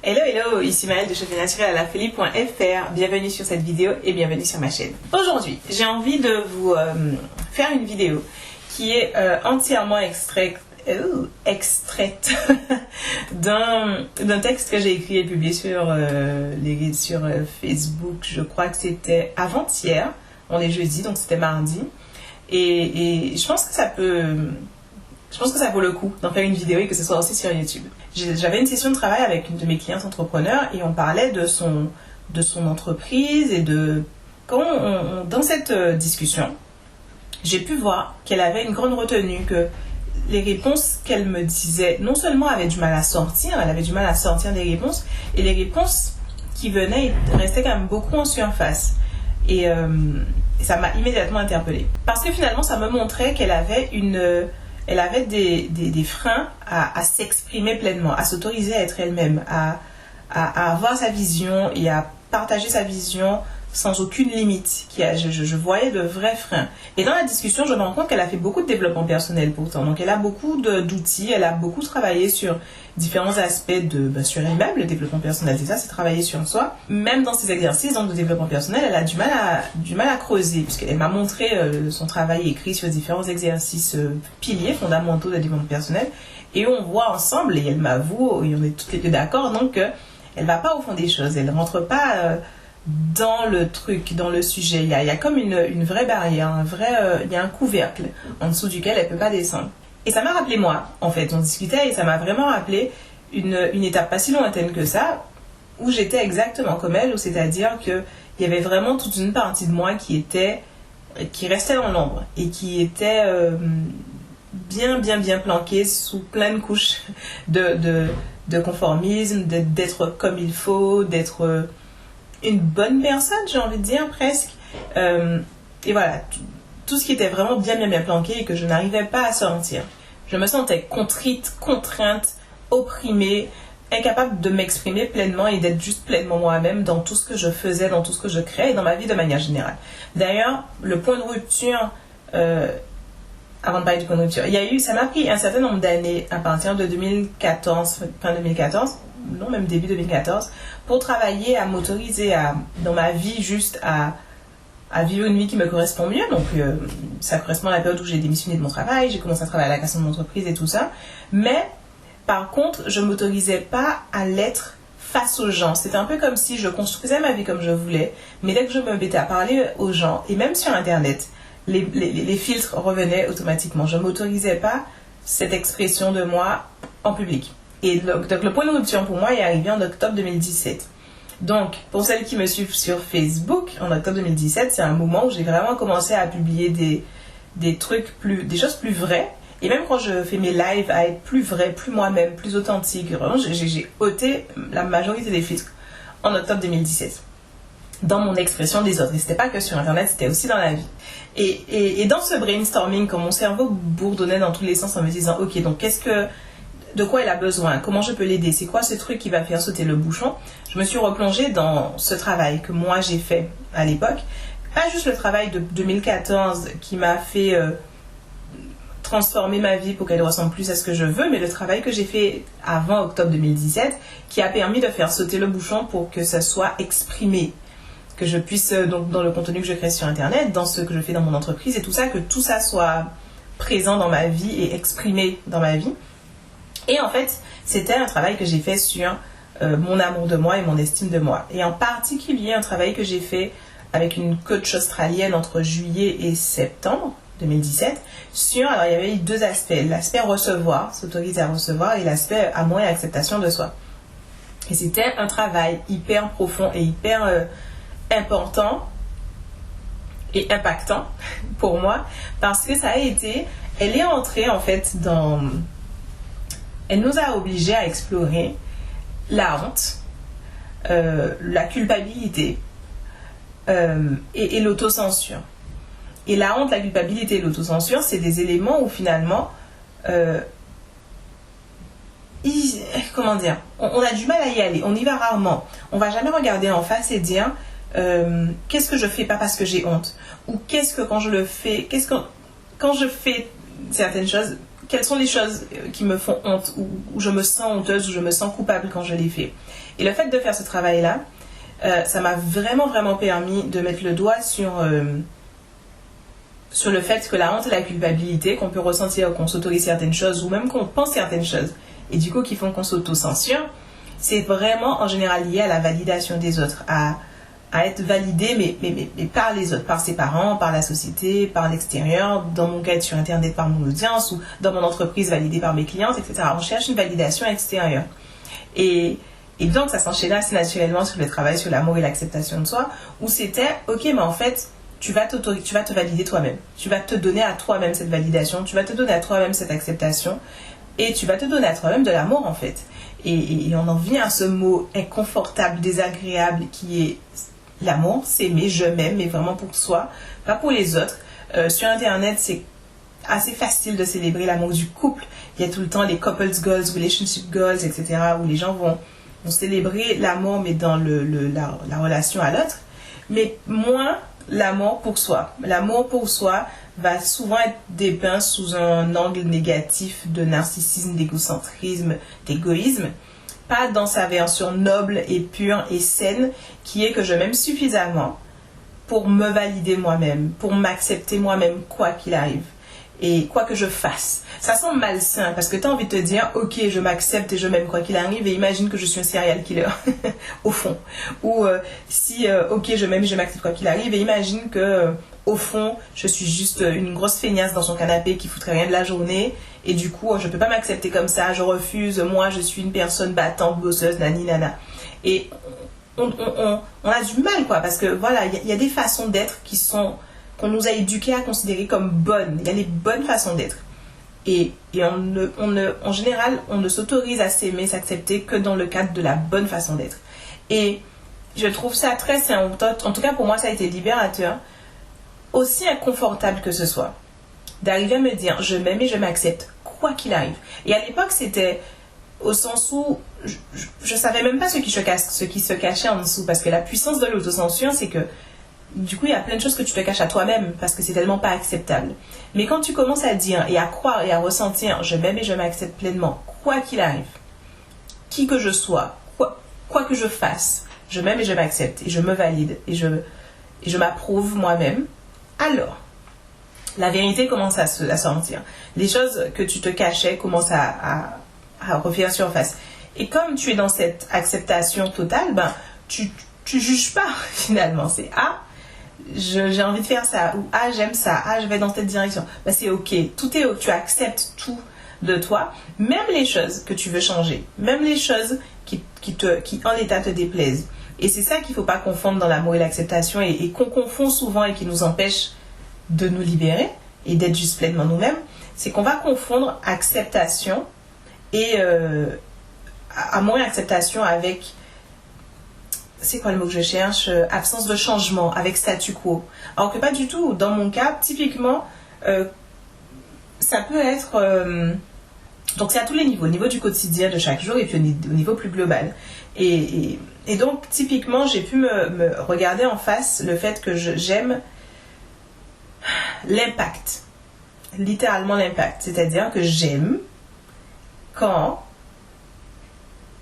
Hello hello, ici Maëlle de Cheveux Naturels à la Folie.fr. Bienvenue sur cette vidéo et bienvenue sur ma chaîne. Aujourd'hui, j'ai envie de vous faire une vidéo qui est entièrement extraite d'un texte que j'ai écrit et publié sur Facebook. Je crois que c'était avant-hier. On est jeudi, donc c'était mardi. Et je pense que ça vaut le coup d'en faire une vidéo et que ce soit aussi sur YouTube. J'avais une session de travail avec une de mes clientes entrepreneurs et on parlait de son entreprise et de comment dans cette discussion, j'ai pu voir qu'elle avait une grande retenue, que les réponses qu'elle me disait non seulement avaient du mal à sortir, elle avait du mal à sortir des réponses, et les réponses qui venaient restaient quand même beaucoup en surface. Et ça m'a immédiatement interpellée. Parce que finalement, ça me montrait qu'elle avait des freins à s'exprimer pleinement, à s'autoriser à être elle-même, à avoir sa vision et à partager sa vision sans aucune limite. Je voyais de vrais freins. Et dans la discussion, je me rends compte qu'elle a fait beaucoup de développement personnel pourtant. Donc elle a beaucoup d'outils, elle a beaucoup travaillé sur différents aspects sur elle-même. Le développement personnel, c'est ça, c'est travailler sur soi. Même dans ses exercices donc, de développement personnel, elle a du mal à creuser, puisqu'elle m'a montré son travail écrit sur différents exercices piliers fondamentaux de développement personnel. Et on voit ensemble, et elle m'avoue, et on est toutes les deux d'accord, donc elle va pas au fond des choses, elle ne rentre pas dans le truc, dans le sujet. Il y a comme une vraie barrière, il y a un couvercle en dessous duquel elle ne peut pas descendre. Et ça m'a rappelé moi, en fait. On discutait et ça m'a vraiment rappelé une étape pas si lointaine que ça, où j'étais exactement comme elle, c'est-à-dire qu'il y avait vraiment toute une partie de moi qui restait dans l'ombre et qui était bien planquée sous plein de couches de conformisme, d'être comme il faut, d'être une bonne personne, j'ai envie de dire presque. Et voilà, tout ce qui était vraiment bien planqué et que je n'arrivais pas à sortir. Je me sentais contrite, contrainte, opprimée, incapable de m'exprimer pleinement et d'être juste pleinement moi-même dans tout ce que je faisais, dans tout ce que je créais et dans ma vie de manière générale. D'ailleurs, le point de rupture, avant de parler du point de rupture, ça m'a pris un certain nombre d'années à partir de 2014, fin 2014, non même début 2014, pour travailler à m'autoriser dans ma vie juste à vivre une vie qui me correspond mieux. Donc ça correspond à la période où j'ai démissionné de mon travail, j'ai commencé à travailler à la création de mon entreprise et tout ça. Mais par contre, je ne m'autorisais pas à l'être face aux gens. C'était un peu comme si je construisais ma vie comme je voulais, mais dès que je me mettais à parler aux gens, et même sur Internet, les filtres revenaient automatiquement. Je ne m'autorisais pas cette expression de moi en public. Et donc le point de rupture pour moi est arrivé en octobre 2017. Donc, pour celles qui me suivent sur Facebook, en octobre 2017, c'est un moment où j'ai vraiment commencé à publier des choses plus vraies. Et même quand je fais mes lives, à être plus vrai, plus moi-même, plus authentique. Vraiment, j'ai ôté la majorité des filtres en octobre 2017. Dans mon expression des autres. Et c'était pas que sur Internet, c'était aussi dans la vie. Et dans ce brainstorming, quand mon cerveau bourdonnait dans tous les sens en me disant, ok, donc de quoi elle a besoin, comment je peux l'aider, c'est quoi ce truc qui va faire sauter le bouchon, je me suis replongée dans ce travail que moi j'ai fait à l'époque. Pas juste le travail de 2014 qui m'a fait transformer ma vie pour qu'elle ressemble plus à ce que je veux, mais le travail que j'ai fait avant octobre 2017 qui a permis de faire sauter le bouchon pour que ça soit exprimé, que je puisse, donc dans le contenu que je crée sur Internet, dans ce que je fais dans mon entreprise et tout ça, que tout ça soit présent dans ma vie et exprimé dans ma vie. Et en fait, c'était un travail que j'ai fait sur mon amour de moi et mon estime de moi. Et en particulier, un travail que j'ai fait avec une coach australienne entre juillet et septembre 2017 alors il y avait eu deux aspects. L'aspect recevoir, s'autoriser à recevoir, et l'aspect amour et acceptation de soi. Et c'était un travail hyper profond et hyper important et impactant pour moi, parce que elle est entrée en fait elle nous a obligés à explorer la honte, la culpabilité et l'autocensure. Et la honte, la culpabilité et l'autocensure, c'est des éléments où finalement, comment dire, on a du mal à y aller, on y va rarement. On va jamais regarder en face et dire qu'est-ce que je fais pas parce que j'ai honte, ou qu'est-ce que quand je fais certaines choses, quelles sont les choses qui me font honte, ou je me sens honteuse, ou je me sens coupable quand je les fais. Et le fait de faire ce travail-là, ça m'a vraiment, vraiment permis de mettre le doigt sur le fait que la honte et la culpabilité qu'on peut ressentir, qu'on s'autorise certaines choses ou même qu'on pense certaines choses et du coup qui font qu'on s'auto-censure, c'est vraiment en général lié à la validation des autres, à être validé mais par les autres, par ses parents, par la société, par l'extérieur, dans mon cas sur internet par mon audience ou dans mon entreprise validée par mes clientes, etc. On cherche une validation extérieure. Et donc ça s'enchaînait assez naturellement sur le travail sur l'amour et l'acceptation de soi, où c'était, ok, mais en fait, tu vas te valider toi-même. Tu vas te donner à toi-même cette validation, tu vas te donner à toi-même cette acceptation, et tu vas te donner à toi-même de l'amour, en fait. Et on en vient à ce mot inconfortable, désagréable, qui est l'amour, s'aimer, je m'aime, mais vraiment pour soi, pas pour les autres. Sur Internet, c'est assez facile de célébrer l'amour du couple. Il y a tout le temps les couples goals, relationship goals, etc., où les gens vont célébrer l'amour, mais dans la relation à l'autre. Mais moins l'amour pour soi. L'amour pour soi va souvent être dépeint sous un angle négatif de narcissisme, d'égocentrisme, d'égoïsme. Pas dans sa version noble et pure et saine, qui est que je m'aime suffisamment pour me valider moi-même, pour m'accepter moi-même, quoi qu'il arrive. Et quoi que je fasse. Ça semble malsain parce que tu as envie de te dire ok, je m'accepte et je m'aime quoi qu'il arrive, et imagine que je suis un serial killer au fond. Ou ok, je m'aime et je m'accepte quoi qu'il arrive, et imagine que au fond je suis juste une grosse feignasse dans son canapé qui foutrait rien de la journée, et du coup je peux pas m'accepter comme ça, je refuse, moi je suis une personne battante, bosseuse, nani nana. Et on a du mal, quoi, parce que voilà, il y a des façons d'être qu'on nous a éduqués à considérer comme bonnes. Il y a les bonnes façons d'être. Et en général, on ne s'autorise à s'aimer, s'accepter que dans le cadre de la bonne façon d'être. Et je trouve ça très sain. En tout cas, pour moi, ça a été libérateur. Aussi inconfortable que ce soit, d'arriver à me dire, je m'aime et je m'accepte, quoi qu'il arrive. Et à l'époque, c'était au sens où je savais même pas ce qui se cachait en dessous. Parce que la puissance de l'autocensure, c'est que du coup, il y a plein de choses que tu te caches à toi-même parce que c'est tellement pas acceptable. Mais quand tu commences à dire et à croire et à ressentir, je m'aime et je m'accepte pleinement, quoi qu'il arrive, qui que je sois, quoi que je fasse, je m'aime et je m'accepte et je me valide et je m'approuve moi-même, alors la vérité commence à sortir. Les choses que tu te cachais commencent à revenir surface. Et comme tu es dans cette acceptation totale, tu juges pas finalement. C'est j'ai envie de faire ça, ou j'aime ça, je vais dans cette direction. C'est ok, tout est ok, tu acceptes tout de toi, même les choses que tu veux changer, même les choses qui en l'état te déplaisent. Et c'est ça qu'il ne faut pas confondre dans l'amour et l'acceptation, et qu'on confond souvent et qui nous empêche de nous libérer et d'être juste pleinement nous-mêmes. C'est qu'on va confondre acceptation et amour et acceptation avec, c'est quoi le mot que je cherche, absence de changement, avec statu quo. Alors que pas du tout. Dans mon cas, typiquement, ça peut être... donc c'est à tous les niveaux. Au niveau du quotidien de chaque jour et puis au niveau plus global. Et donc, typiquement, j'ai pu me regarder en face le fait que j'aime l'impact. Littéralement l'impact. C'est-à-dire que j'aime quand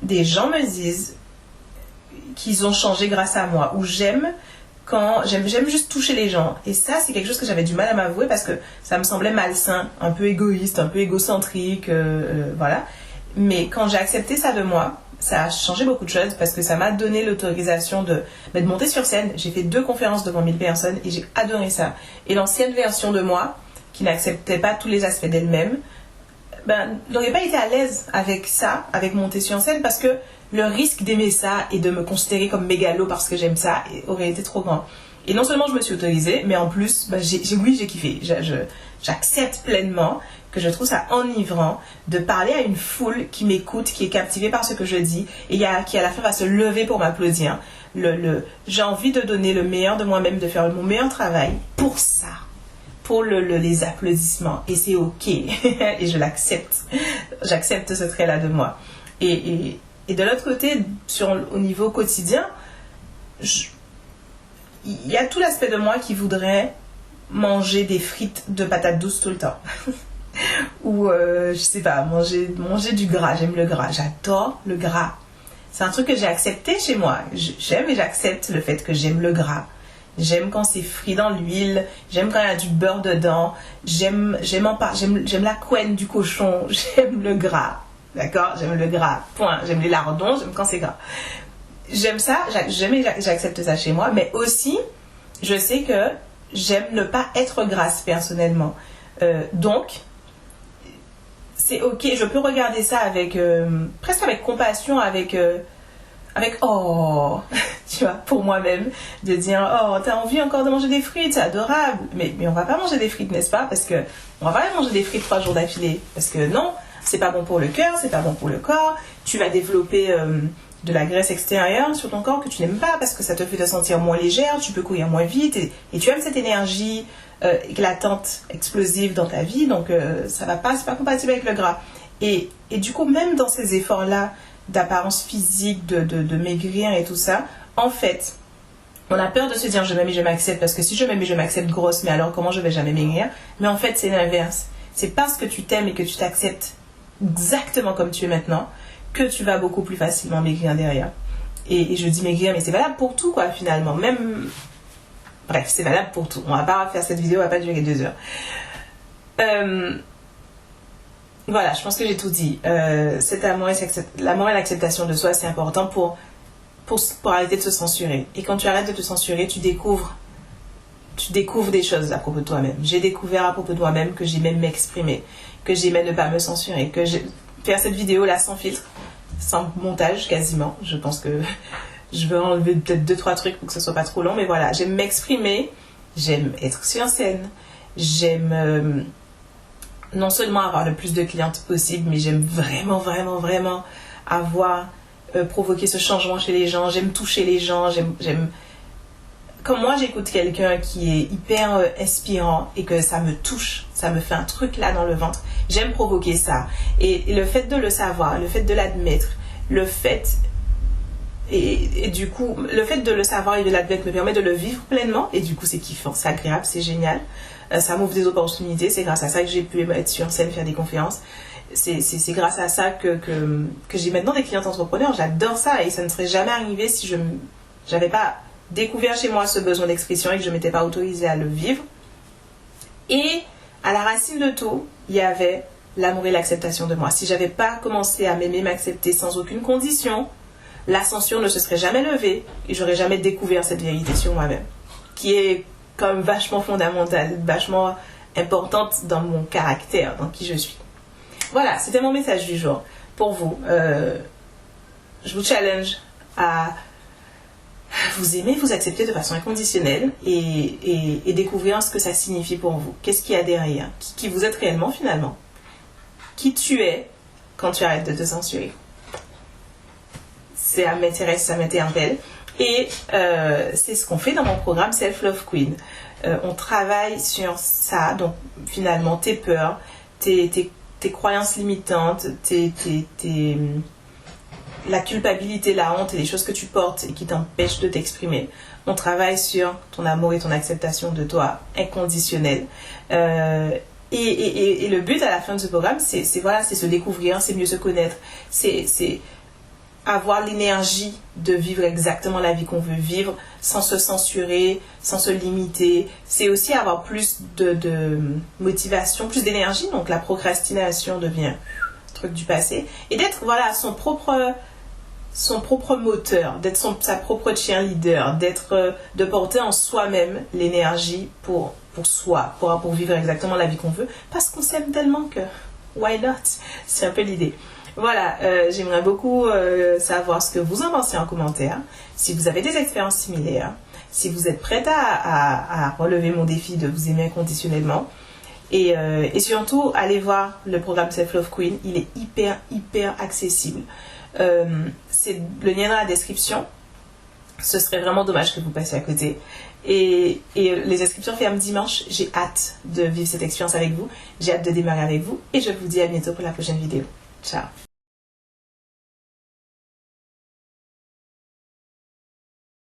des gens me disent qu'ils ont changé grâce à moi, ou j'aime juste toucher les gens. Et ça, c'est quelque chose que j'avais du mal à m'avouer parce que ça me semblait malsain, un peu égoïste, un peu égocentrique, voilà. Mais quand j'ai accepté ça de moi, ça a changé beaucoup de choses parce que ça m'a donné l'autorisation de monter sur scène. J'ai fait 2 conférences devant 1000 personnes et j'ai adoré ça. Et l'ancienne version de moi, qui n'acceptait pas tous les aspects d'elle-même, n'aurait pas été à l'aise avec ça, avec monter sur scène, parce que le risque d'aimer ça et de me considérer comme mégalo parce que j'aime ça aurait été trop grand. Et non seulement je me suis autorisée, mais en plus, j'ai kiffé. J'accepte pleinement que je trouve ça enivrant de parler à une foule qui m'écoute, qui est captivée par ce que je dis, et qui à la fin va se lever pour m'applaudir. J'ai envie de donner le meilleur de moi-même, de faire mon meilleur travail pour ça. Pour les applaudissements, et c'est ok. Et je l'accepte. J'accepte ce trait-là de moi. Et de l'autre côté, au niveau quotidien, il y a tout l'aspect de moi qui voudrait manger des frites de patates douces tout le temps. Ou, je sais pas, manger du gras. J'aime le gras. J'adore le gras. C'est un truc que j'ai accepté chez moi. J'aime et j'accepte le fait que j'aime le gras. J'aime quand c'est frit dans l'huile. J'aime quand il y a du beurre dedans. J'aime la couenne du cochon. J'aime le gras. D'accord? J'aime le gras. Point. J'aime les lardons. J'aime quand c'est gras. J'aime ça. J'aime et j'accepte ça chez moi. Mais aussi, je sais que j'aime ne pas être grasse personnellement. Donc, c'est ok. Je peux regarder ça avec presque avec compassion, avec oh, tu vois, pour moi-même, de dire oh, t'as envie encore de manger des frites, c'est adorable. Mais on va pas manger des frites, n'est-ce pas? Parce que on va pas manger des frites 3 jours d'affilée. Parce que non, c'est pas bon pour le cœur, c'est pas bon pour le corps. Tu vas développer de la graisse extérieure sur ton corps que tu n'aimes pas parce que ça te fait te sentir moins légère, tu peux courir moins vite et tu aimes cette énergie éclatante, explosive dans ta vie, donc ça va pas, c'est pas compatible avec le gras. Et du coup, même dans ces efforts-là d'apparence physique, de maigrir et tout ça, en fait, on a peur de se dire je m'aime et je m'accepte, parce que si je m'aime et je m'accepte grosse, mais alors comment je vais jamais maigrir? Mais en fait, c'est l'inverse. C'est parce que tu t'aimes et que tu t'acceptes exactement comme tu es maintenant que tu vas beaucoup plus facilement maigrir derrière. Et je dis maigrir, mais c'est valable pour tout, quoi, finalement. Même... Bref, c'est valable pour tout. On va pas faire cette vidéo, elle va pas durer 2 heures. Voilà, je pense que j'ai tout dit. Cet amour l'amour et l'acceptation de soi, c'est important pour arrêter de se censurer. Et quand tu arrêtes de te censurer, tu découvres des choses à propos de toi-même. J'ai découvert à propos de moi-même que j'aimais m'exprimer, que j'aimais ne pas me censurer, que faire cette vidéo là sans filtre, sans montage quasiment. Je pense que je vais enlever peut-être 2-3 trucs pour que ce soit pas trop long, mais voilà, j'aime m'exprimer, j'aime être sur scène, j'aime non seulement avoir le plus de clientes possible, mais j'aime vraiment, vraiment, vraiment avoir provoqué ce changement chez les gens. J'aime toucher les gens, j'aime... Comme moi, j'écoute quelqu'un qui est hyper inspirant et que ça me touche, ça me fait un truc là dans le ventre. J'aime provoquer ça. Et le fait de le savoir, le fait de l'admettre, le fait... Et du coup, le fait de le savoir et de l'admettre me permet de le vivre pleinement. Et du coup, c'est kiffant, c'est agréable, c'est génial. Ça m'ouvre des opportunités. C'est grâce à ça que j'ai pu être sur scène, faire des conférences. C'est grâce à ça que j'ai maintenant des clientes entrepreneurs. J'adore ça et ça ne serait jamais arrivé si je n'avais pas découvert chez moi ce besoin d'expression et que je ne m'étais pas autorisée à le vivre. Et à la racine de tout, il y avait l'amour et l'acceptation de moi. Si je n'avais pas commencé à m'aimer, m'accepter sans aucune condition, la censure ne se serait jamais levée et j'aurais jamais découvert cette vérité sur moi-même, qui est quand même vachement fondamentale, vachement importante dans mon caractère, dans qui je suis. Voilà, c'était mon message du jour pour vous. Je vous challenge à vous aimer, vous accepter de façon inconditionnelle et découvrir ce que ça signifie pour vous. Qu'est-ce qu'il y a derrière? Qui vous êtes réellement finalement? Qui tu es quand tu arrêtes de te censurer? Ça m'intéresse, ça m'interpelle. Et c'est ce qu'on fait dans mon programme Self Love Queen. On travaille sur ça, donc finalement tes peurs, tes croyances limitantes, la culpabilité, la honte et les choses que tu portes et qui t'empêchent de t'exprimer. On travaille sur ton amour et ton acceptation de toi inconditionnelle. Et le but à la fin de ce programme, c'est se découvrir, c'est mieux se connaître, c'est avoir l'énergie de vivre exactement la vie qu'on veut vivre sans se censurer, sans se limiter. C'est aussi avoir plus de motivation, plus d'énergie. Donc la procrastination devient un truc du passé. Et d'être son propre moteur, d'être sa propre cheerleader, de porter en soi-même l'énergie pour soi, pour vivre exactement la vie qu'on veut. Parce qu'on s'aime tellement que why not? C'est un peu l'idée. Voilà, j'aimerais beaucoup savoir ce que vous en pensez en commentaire. Si vous avez des expériences similaires, si vous êtes prête à relever mon défi de vous aimer inconditionnellement. Et surtout, allez voir le programme Self Love Queen. Il est hyper accessible. C'est le lien dans la description. Ce serait vraiment dommage que vous passiez à côté. Et les inscriptions ferment dimanche. J'ai hâte de vivre cette expérience avec vous. J'ai hâte de démarrer avec vous. Et je vous dis à bientôt pour la prochaine vidéo. Ciao.